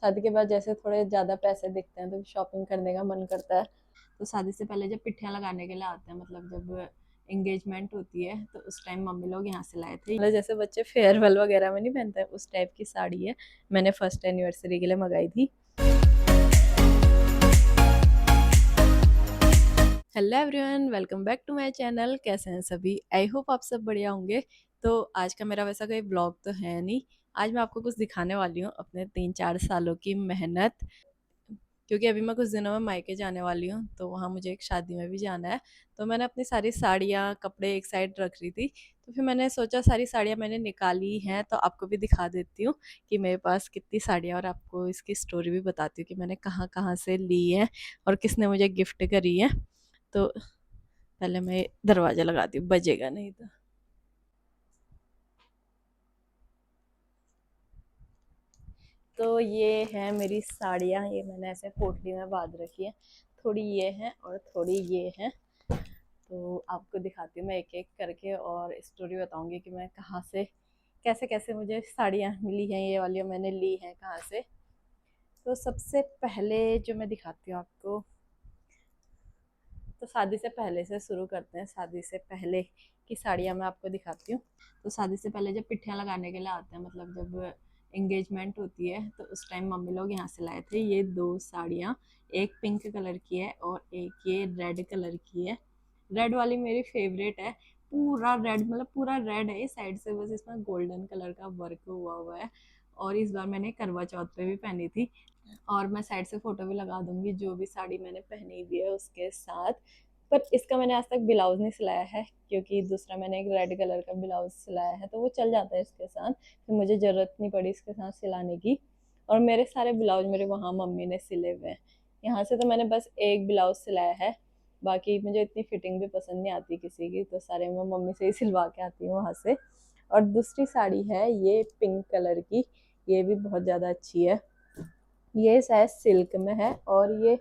शादी के बाद जैसे थोड़े ज़्यादा पैसे दिखते हैं तो शॉपिंग करने का मन करता है। तो शादी से पहले जब पिट्ठियाँ लगाने के लिए आते हैं, मतलब जब एंगेजमेंट होती है, तो उस टाइम मम्मी लोग यहाँ से लाए थे। मतलब जैसे बच्चे फेयरवेल वगैरह में नहीं पहनते, उस टाइप की साड़ी है, मैंने फर्स्ट एनिवर्सरी के लिए मंगाई थी। Hello everyone, welcome back to my channel. कैसे हैं सभी? आई होप आप सब बढ़िया होंगे। तो आज का मेरा वैसा कोई ब्लॉग तो है नहीं। आज मैं आपको कुछ दिखाने वाली हूँ, अपने 3-4 सालों की मेहनत। क्योंकि अभी मैं कुछ दिनों में मायके जाने वाली हूँ, तो वहाँ मुझे एक शादी में भी जाना है। तो मैंने अपनी सारी साड़ियाँ कपड़े एक साइड रख रही थी, तो फिर मैंने सोचा सारी साड़ियाँ मैंने निकाली हैं तो आपको भी दिखा देती हूँ कि मेरे पास कितनी साड़ियाँ, और आपको इसकी स्टोरी भी बताती हूँ कि मैंने कहाँ कहाँ से ली है और किसने मुझे गिफ्ट करी है। तो पहले मैं दरवाज़ा लगाती हूँ, बजेगा नहीं तो। ये है मेरी साड़ियाँ, ये मैंने ऐसे पोटली में बांध रखी है। थोड़ी ये है और थोड़ी ये है। तो आपको दिखाती हूँ मैं एक एक करके, और स्टोरी बताऊंगी कि मैं कहाँ से कैसे कैसे मुझे साड़ियाँ मिली हैं, ये वाली मैंने ली हैं कहाँ से। तो सबसे पहले जो मैं दिखाती हूँ आपको, तो शादी से पहले से शुरू करते हैं। शादी से पहले की साड़ियाँ मैं आपको दिखाती हूँ। तो शादी से पहले जब पिट्ठियाँ लगाने के लिए आते हैं, मतलब जब एंगेजमेंट होती है, तो उस टाइम मम्मी लोग यहाँ से लाए थे ये 2 साड़ियाँ। एक पिंक कलर की है और एक ये रेड कलर की है। रेड वाली मेरी फेवरेट है। पूरा रेड, मतलब पूरा रेड है, इस साइड से बस इसमें गोल्डन कलर का वर्क हुआ हुआ है। और इस बार मैंने करवा चौथ पे भी पहनी थी, और मैं साइड से फोटो भी लगा दूंगी जो भी साड़ी मैंने पहनी हुई है उसके साथ। पर इसका मैंने आज तक ब्लाउज नहीं सिलाया है, क्योंकि दूसरा मैंने एक रेड कलर का ब्लाउज सिलाया है, तो वो चल जाता है इसके साथ, फिर मुझे ज़रूरत नहीं पड़ी इसके साथ सिलाने की। और मेरे सारे ब्लाउज मेरे वहाँ मम्मी ने सिले हुए हैं। यहाँ से तो मैंने बस एक ब्लाउज सिलाया है, बाकी मुझे इतनी फिटिंग भी पसंद नहीं आती किसी की, तो सारे मैं मम्मी से ही सिलवा के आती हूँ वहाँ से। और दूसरी साड़ी है ये पिंक कलर की, ये भी बहुत ज़्यादा अच्छी है। ये शायद सिल्क में है, और ये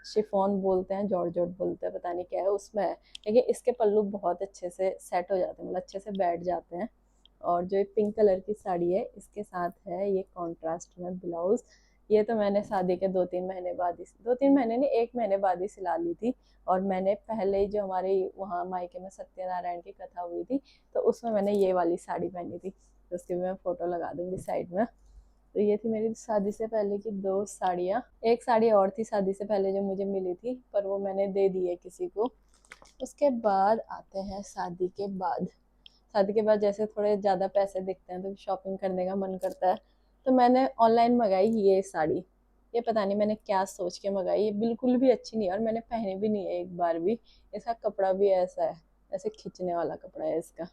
शिफॉन बोलते हैं, जॉर्जेट बोलते हैं, पता नहीं क्या है उसमें है। लेकिन इसके पल्लू बहुत अच्छे से सेट हो जाते हैं, मतलब अच्छे से बैठ जाते हैं। और जो पिंक कलर की साड़ी है इसके साथ है ये कॉन्ट्रास्ट में ब्लाउज। ये तो मैंने शादी के 2-3 महीने बाद ही, 2-3 महीने नहीं, 1 महीने बाद ही सिला ली थी। और मैंने पहले जो हमारे वहाँ मायके में सत्यनारायण की कथा हुई थी, तो उसमें मैंने ये वाली साड़ी पहनी थी। तो उसकी भी मैं फोटो लगा दूंगी साइड में। तो ये थी मेरी शादी से पहले की 2 साड़ियाँ। एक साड़ी और थी शादी से पहले जो मुझे मिली थी, पर वो मैंने दे दी है किसी को। उसके बाद आते हैं शादी के बाद। शादी के बाद जैसे थोड़े ज़्यादा पैसे दिखते हैं तो शॉपिंग करने का मन करता है। तो मैंने ऑनलाइन मंगाई ये साड़ी। ये पता नहीं मैंने क्या सोच के मंगाई, ये बिल्कुल भी अच्छी नहीं है, और मैंने पहनी भी नहीं है एक बार भी। इसका कपड़ा भी ऐसा है, ऐसे खींचने वाला कपड़ा है इसका।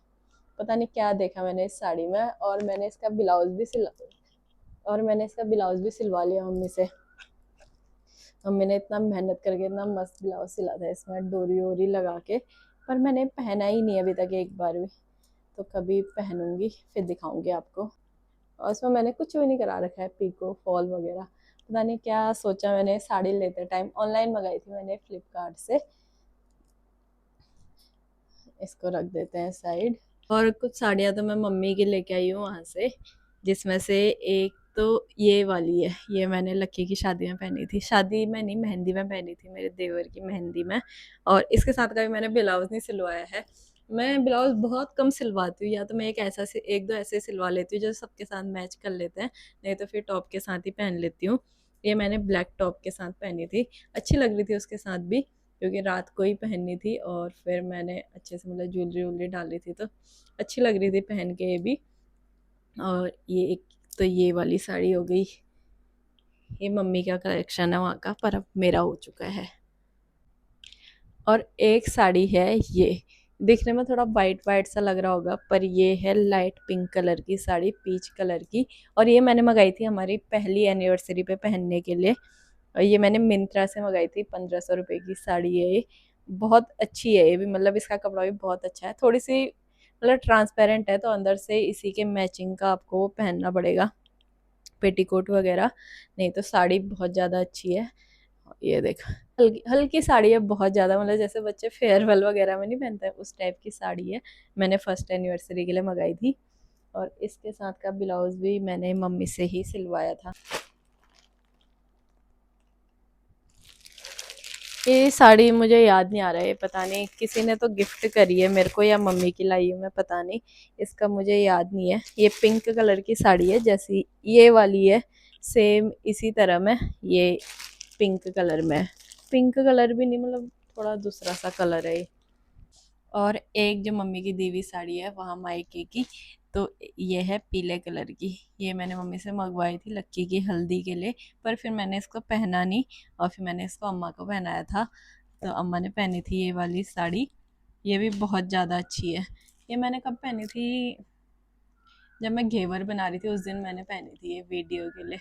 पता नहीं क्या देखा मैंने इस साड़ी में, और मैंने इसका ब्लाउज भी सिलवा लिया मम्मी से। मम्मी ने इतना मेहनत करके इतना मस्त ब्लाउज सिला था इसमें डोरी वोरी लगा के, पर मैंने पहना ही नहीं अभी तक एक बार भी। तो कभी पहनूंगी फिर दिखाऊंगी आपको। और इसमें मैंने कुछ भी नहीं करा रखा है, पीको फॉल वगैरह। पता नहीं क्या सोचा मैंने साड़ी लेते टाइम। ऑनलाइन मंगाई थी मैंने फ्लिपकार्ट से। इसको रख देते हैं साइड। और कुछ साड़ियाँ तो मैं मम्मी की लेके आई हूँ वहाँ से, जिसमें से एक तो ये वाली है। ये मैंने लक्की की शादी में पहनी थी, शादी में नहीं मेहंदी में पहनी थी, मेरे देवर की मेहंदी में। और इसके साथ का भी मैंने ब्लाउज नहीं सिलवाया है। मैं ब्लाउज बहुत कम सिलवाती हूँ, या तो मैं एक दो ऐसे सिलवा लेती हूँ जो सबके साथ मैच कर लेते हैं, नहीं तो फिर टॉप के साथ ही पहन लेती हूँ। ये मैंने ब्लैक टॉप के साथ पहनी थी, अच्छी लग रही थी उसके साथ भी, क्योंकि रात को ही पहननी थी, और फिर मैंने अच्छे से मतलब ज्वेलरी वुलरी डाली थी, तो अच्छी लग रही थी पहन के ये भी। और ये एक तो ये वाली साड़ी हो गई, ये मम्मी का कलेक्शन है वहाँ का, पर अब मेरा हो चुका है। और एक साड़ी है, ये देखने में थोड़ा वाइट वाइट सा लग रहा होगा, पर ये है लाइट पिंक कलर की साड़ी, पीच कलर की। और ये मैंने मंगाई थी हमारी पहली एनिवर्सरी पे पहनने के लिए, और ये मैंने मिंत्रा से मंगाई थी। 1500 रुपये की साड़ी है ये, बहुत अच्छी है ये भी, मतलब इसका कपड़ा भी बहुत अच्छा है। थोड़ी सी मतलब ट्रांसपेरेंट है, तो अंदर से इसी के मैचिंग का आपको पहनना पड़ेगा, पेटीकोट वगैरह, नहीं तो साड़ी बहुत ज़्यादा अच्छी है। ये देख, हल्की हल्की साड़ी है बहुत ज़्यादा, मतलब जैसे बच्चे फेयरवेल वगैरह में नहीं पहनते उस टाइप की साड़ी है। मैंने फर्स्ट एनिवर्सरी के लिए मंगाई थी। और इसके साथ का ब्लाउज भी मैंने मम्मी से ही सिलवाया था। ये साड़ी मुझे याद नहीं आ रहा है, पता नहीं किसी ने तो गिफ्ट करी है मेरे को या मम्मी की लाई है, मैं पता नहीं, इसका मुझे याद नहीं है। ये पिंक कलर की साड़ी है जैसी ये वाली है, सेम इसी तरह में ये पिंक कलर में है। पिंक कलर भी नहीं, मतलब थोड़ा दूसरा सा कलर है ये। और एक जो मम्मी की दी हुई साड़ी है वहाँ मायके की, तो ये है पीले कलर की। ये मैंने मम्मी से मंगवाई थी लक्की की हल्दी के लिए, पर फिर मैंने इसको पहना नहीं और फिर मैंने इसको अम्मा को पहनाया था, तो अम्मा ने पहनी थी ये वाली साड़ी। ये भी बहुत ज़्यादा अच्छी है। ये मैंने कब पहनी थी, जब मैं घेवर बना रही थी उस दिन मैंने पहनी थी ये वीडियो के लिए।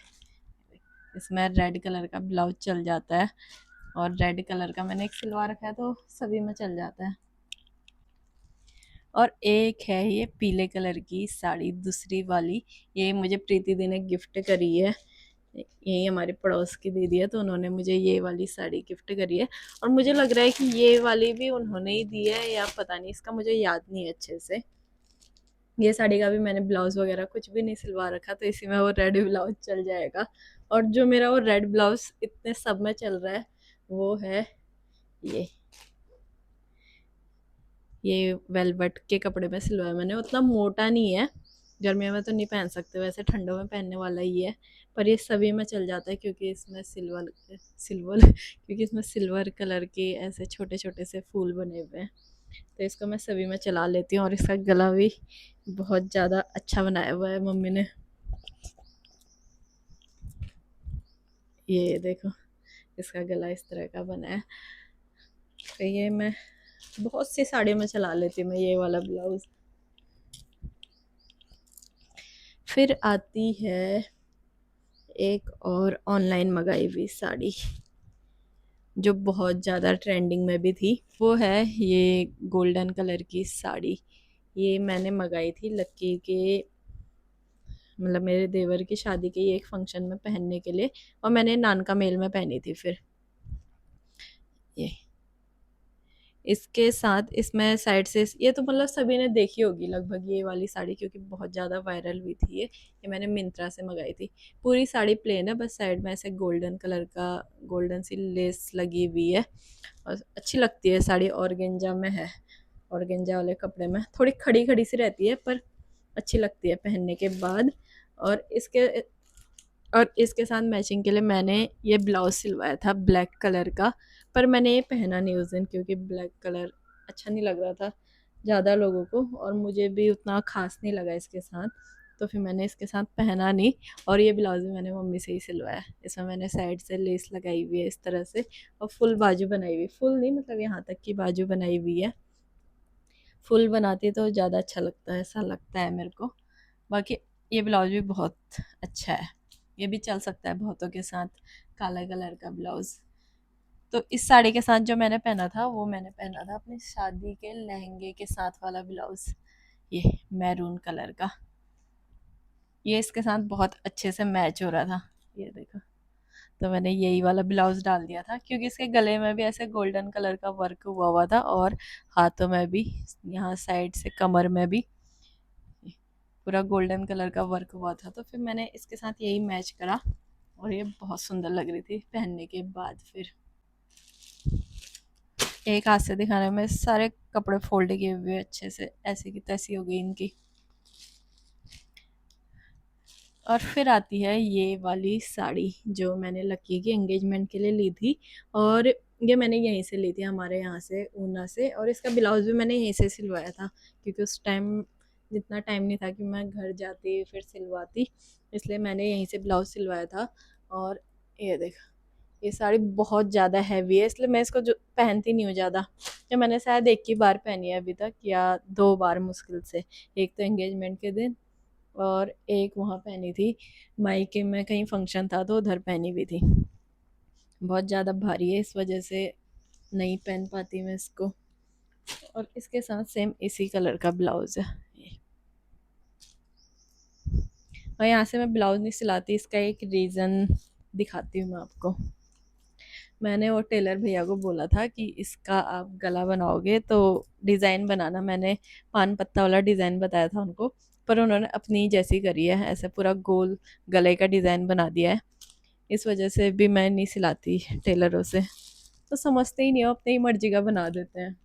इसमें रेड कलर का ब्लाउज चल जाता है और रेड कलर का मैंने एक सिलवा रखा है तो सभी में चल जाता है। और एक है ये पीले कलर की साड़ी दूसरी वाली, ये मुझे प्रीति दी ने गिफ्ट करी है। यही हमारे पड़ोस की दीदी है तो उन्होंने मुझे ये वाली साड़ी गिफ्ट करी है, और मुझे लग रहा है कि ये वाली भी उन्होंने ही दी है या पता नहीं, इसका मुझे याद नहीं है अच्छे से। ये साड़ी का भी मैंने ब्लाउज वगैरह कुछ भी नहीं सिलवा रखा, तो इसी में वो रेड ब्लाउज चल जाएगा। और जो मेरा वो रेड ब्लाउज इतने सब में चल रहा है वो है ये ये वेलवेट के कपड़े में सिलवाया मैंने, उतना मोटा नहीं है, गर्मियों में तो नहीं पहन सकते, वैसे ठंडों में पहनने वाला ही है, पर ये सभी में चल जाता है क्योंकि इसमें सिल्वर सिल्वर क्योंकि इसमें सिल्वर कलर के ऐसे छोटे छोटे से फूल बने हुए हैं, तो इसको मैं सभी में चला लेती हूँ। और इसका गला भी बहुत ज़्यादा अच्छा बनाया हुआ है मम्मी ने, ये देखो इसका गला इस तरह का बना है। तो ये मैं बहुत सी साड़ियों में चला लेती हूँ मैं ये वाला ब्लाउज। फिर आती है एक और ऑनलाइन मंगाई हुई साड़ी जो बहुत ज़्यादा ट्रेंडिंग में भी थी, वो है ये गोल्डन कलर की साड़ी। ये मैंने मंगाई थी लक्की के, मतलब मेरे देवर की शादी के एक फंक्शन में पहनने के लिए, और मैंने नानका मेल में पहनी थी। फिर ये इसके साथ इसमें साइड से ये तो मतलब सभी ने देखी होगी लगभग ये वाली साड़ी, क्योंकि बहुत ज़्यादा वायरल हुई थी ये मैंने मिंत्रा से मंगाई थी। पूरी साड़ी प्लेन है, बस साइड में ऐसे गोल्डन कलर का गोल्डन सी लेस लगी हुई है और अच्छी लगती है साड़ी। ऑर्गेंजा में है, ऑर्गेंजा वाले कपड़े में थोड़ी खड़ी खड़ी सी रहती है पर अच्छी लगती है पहनने के बाद। और इसके साथ मैचिंग के लिए मैंने ये ब्लाउज सिलवाया था ब्लैक कलर का, पर मैंने ये पहना नहीं उस दिन क्योंकि ब्लैक कलर अच्छा नहीं लग रहा था ज़्यादा लोगों को, और मुझे भी उतना खास नहीं लगा इसके साथ, तो फिर मैंने इसके साथ पहना नहीं। और ये ब्लाउज भी मैंने मम्मी से ही सिलवाया, इसमें मैंने साइड से लेस लगाई हुई है इस तरह से, और फुल बाजू बनाई हुई, फुल नहीं मतलब यहाँ तक की बाजू बनाई हुई है। फुल बनाती तो ज़्यादा अच्छा लगता है, ऐसा लगता है मेरे को। बाकी ये ब्लाउज भी बहुत अच्छा है, ये भी चल सकता है बहुतों के साथ, काला कलर का ब्लाउज। तो इस साड़ी के साथ जो मैंने पहना था वो मैंने पहना था अपनी शादी के लहंगे के साथ वाला ब्लाउज, ये मैरून कलर का। ये इसके साथ बहुत अच्छे से मैच हो रहा था, ये देखो। तो मैंने यही वाला ब्लाउज डाल दिया था क्योंकि इसके गले में भी ऐसे गोल्डन कलर का वर्क हुआ हुआ था, और हाथों में भी, यहाँ साइड से कमर में भी पूरा गोल्डन कलर का वर्क हुआ था, तो फिर मैंने इसके साथ यही मैच करा और ये बहुत सुंदर लग रही थी पहनने के बाद। फिर एक हाथ से दिखाने में सारे कपड़े फोल्ड किए हुए अच्छे से, ऐसी की तैसी हो गई इनकी। और फिर आती है ये वाली साड़ी जो मैंने लक्की की एंगेजमेंट के लिए ली थी, और ये मैंने यहीं से ली थी हमारे यहाँ से ऊना से, और इसका ब्लाउज भी मैंने यहीं से सिलवाया था क्योंकि उस टाइम जितना टाइम नहीं था कि मैं घर जाती फिर सिलवाती, इसलिए मैंने यहीं से ब्लाउज सिलवाया था। और ये देख, ये साड़ी बहुत ज़्यादा हैवी है इसलिए मैं इसको जो पहनती नहीं हूँ ज़्यादा, ये मैंने शायद एक ही बार पहनी है अभी तक या दो बार मुश्किल से, एक तो एंगेजमेंट के दिन और एक वहाँ पहनी थी मायके में कहीं फंक्शन था तो उधर पहनी हुई थी। बहुत ज़्यादा भारी है इस वजह से नहीं पहन पाती मैं इसको। और इसके साथ सेम इसी कलर का ब्लाउज है। और यहाँ से मैं ब्लाउज नहीं सिलाती, इसका एक रीज़न दिखाती हूँ मैं आपको। मैंने वो टेलर भैया को बोला था कि इसका आप गला बनाओगे तो डिज़ाइन बनाना, मैंने पान पत्ता वाला डिज़ाइन बताया था उनको, पर उन्होंने अपनी जैसी करी है, ऐसे पूरा गोल गले का डिज़ाइन बना दिया है। इस वजह से भी मैं नहीं सिलाती टेलरों से। तो समझते ही नहीं हो, अपनी ही मर्जी का बना देते हैं।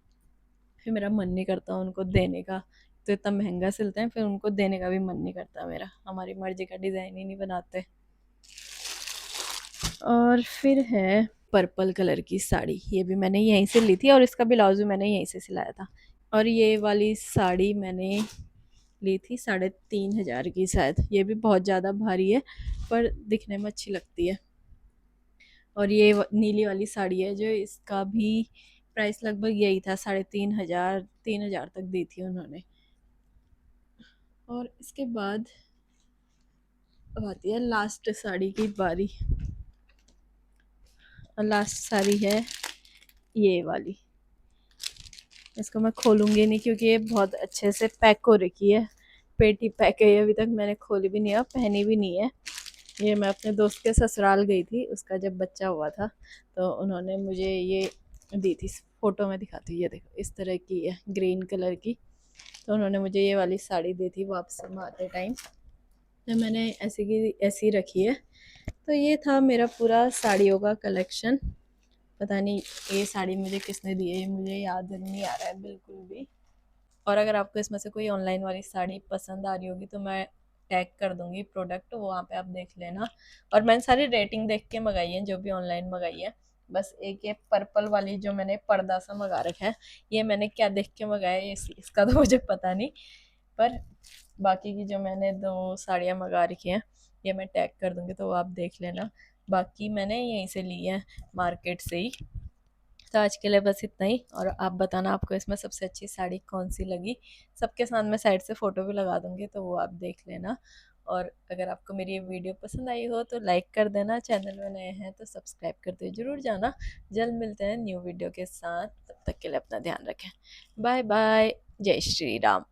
फिर मेरा मन नहीं करता उनको देने का, तो इतना महंगा सिलते हैं, फिर उनको देने का भी मन नहीं करता मेरा, हमारी मर्जी का डिज़ाइन ही नहीं बनाते। और फिर है पर्पल कलर की साड़ी, ये भी मैंने यहीं से ली थी और इसका ब्लाउज भी मैंने यहीं से सिलाया था। और ये वाली साड़ी मैंने ली थी 3,500 की शायद, ये भी बहुत ज़्यादा भारी है पर दिखने में अच्छी लगती है। और ये नीली वाली साड़ी है जो, इसका भी प्राइस लगभग यही था, 3,500, 3,000 तक दी थी उन्होंने। और इसके बाद अब आती है लास्ट साड़ी की बारी, और लास्ट साड़ी है ये वाली। इसको मैं खोलूँगी नहीं क्योंकि ये बहुत अच्छे से पैक हो रखी है, पेटी पैक है, अभी तक मैंने खोली भी नहीं है, पहनी भी नहीं है। ये मैं अपने दोस्त के ससुराल गई थी, उसका जब बच्चा हुआ था तो उन्होंने मुझे ये दी थी। फ़ोटो में दिखाती हूँ, ये देखो इस तरह की है, ग्रीन कलर की। तो उन्होंने मुझे ये वाली साड़ी दी थी वापस में आते टाइम, तो मैंने ऐसी की ऐसी रखी है। तो ये था मेरा पूरा साड़ियों का कलेक्शन। पता नहीं ये साड़ी मुझे किसने दी है, मुझे याद नहीं आ रहा है बिल्कुल भी। और अगर आपको इसमें से कोई ऑनलाइन वाली साड़ी पसंद आ रही होगी तो मैं टैग कर दूंगी प्रोडक्ट, वो वहाँ पे आप देख लेना। और मैंने सारी रेटिंग देख के मंगाई है जो भी ऑनलाइन मंगाई है। बस एक ये पर्पल वाली जो मैंने पर्दा सा मंगा रखा है, ये मैंने क्या देख के मंगाया है इसका तो मुझे पता नहीं, पर बाकी की जो मैंने 2 साड़ियाँ मंगा रखी हैं ये मैं टैग कर दूंगी, तो वो आप देख लेना। बाकी मैंने यहीं से ली है, मार्केट से ही। तो आज के लिए बस इतना ही, और आप बताना आपको इसमें सबसे अच्छी साड़ी कौन सी लगी। सबके साथ मैं साइड से फ़ोटो भी लगा दूँगी, तो वो आप देख लेना। और अगर आपको मेरी ये वीडियो पसंद आई हो तो लाइक कर देना, चैनल में नए हैं तो सब्सक्राइब करते हुए ज़रूर जाना। जल्द मिलते हैं न्यू वीडियो के साथ, तब तक के लिए अपना ध्यान रखें। बाय बाय, जय श्री राम।